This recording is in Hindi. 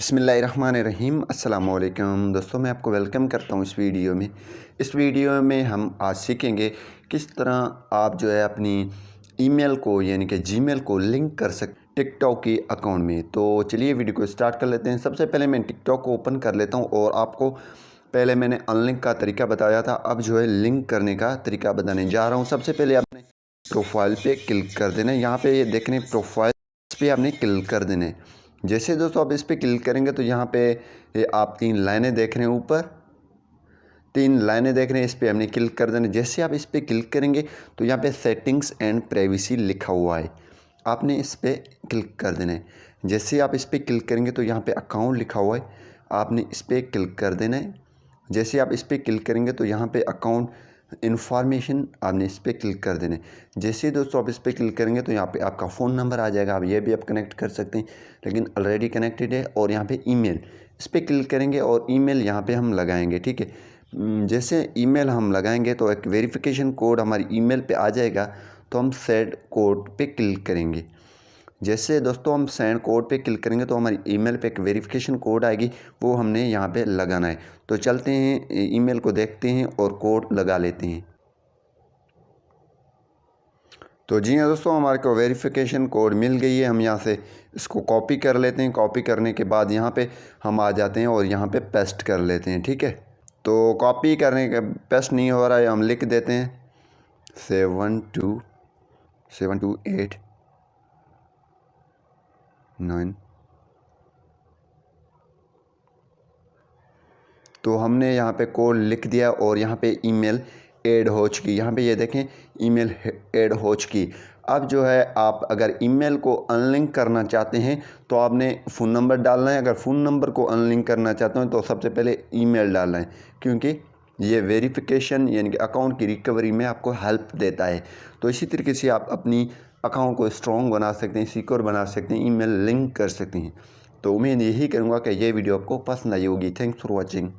बिस्मिल्लाहिर्रहमानिर्रहीम अस्सलामुअलैकुम दोस्तों, मैं आपको वेलकम करता हूँ इस वीडियो में। इस वीडियो में हम आज सीखेंगे किस तरह आप जो है अपनी ईमेल को यानी कि जीमेल को लिंक कर सकते टिकटॉक की अकाउंट में। तो चलिए वीडियो को स्टार्ट कर लेते हैं। सबसे पहले मैं टिकटॉक को ओपन कर लेता हूँ और आपको पहले मैंने अनलिंक का तरीका बताया था, अब जो है लिंक करने का तरीका बताने जा रहा हूँ। सबसे पहले आपने प्रोफाइल पे क्लिक कर देना है। यहाँ पे ये देखने प्रोफाइल पे आपने क्लिक कर देना है। जैसे दोस्तों आप इस पर क्लिक करेंगे तो यहाँ पे ये आप 3 लाइनें देख रहे हैं, ऊपर 3 लाइनें देख रहे हैं, इस पर हमने क्लिक कर देना। जैसे आप इस पर क्लिक करेंगे तो यहाँ पे सेटिंग्स एंड प्राइवेसी लिखा हुआ है, आपने इस पर क्लिक कर देना है। जैसे आप इस पर क्लिक करेंगे तो यहाँ पे अकाउंट लिखा हुआ है, आपने इस पर क्लिक कर देना है। जैसे आप इस पर क्लिक करेंगे तो यहाँ पे अकाउंट इन्फॉर्मेशन आपने इस पर क्लिक कर देना है। जैसे दोस्तों आप इस पर क्लिक करेंगे तो यहाँ पे आपका फ़ोन नंबर आ जाएगा, आप ये भी आप कनेक्ट कर सकते हैं, लेकिन ऑलरेडी कनेक्टेड है। और यहाँ पे ईमेल, इस पर क्लिक करेंगे और ईमेल यहाँ पे हम लगाएंगे, ठीक है। जैसे ईमेल हम लगाएंगे तो एक वेरिफिकेशन कोड हमारी ईमेल पे आ जाएगा, तो हम सेंड कोड पे क्लिक करेंगे। जैसे दोस्तों हम सेंड कोड पे क्लिक करेंगे तो हमारी ईमेल पे एक वेरिफिकेशन कोड आएगी, वो हमने यहाँ पे लगाना है। तो चलते हैं ईमेल को देखते हैं और कोड लगा लेते हैं। तो जी हाँ दोस्तों, हमारे को वेरिफिकेशन कोड मिल गई है। हम यहाँ से इसको कॉपी कर लेते हैं। कॉपी करने के बाद यहाँ पे हम आ जाते हैं और यहाँ पे पेस्ट कर लेते हैं, ठीक है। तो कॉपी करने के पेस्ट नहीं हो रहा है, हम लिख देते हैं 72728 तो हमने यहाँ पे कोड लिख दिया और यहाँ पे ईमेल ऐड हो चुकी। यहाँ पे ये देखें ईमेल ऐड हो चुकी। अब जो है आप अगर ईमेल को अनलिंक करना चाहते हैं तो आपने फ़ोन नंबर डालना है। अगर फ़ोन नंबर को अनलिंक करना चाहते हैं तो सबसे पहले ईमेल डालना है, क्योंकि ये वेरिफिकेशन यानी कि अकाउंट की रिकवरी में आपको हेल्प देता है। तो इसी तरीके से आप अपनी अकाउंट को स्ट्रॉन्ग बना सकते हैं, सिक्योर बना सकते हैं, ईमेल लिंक कर सकते हैं। तो उम्मीद यही करूँगा कि ये वीडियो आपको पसंद आई होगी। Thanks for watching.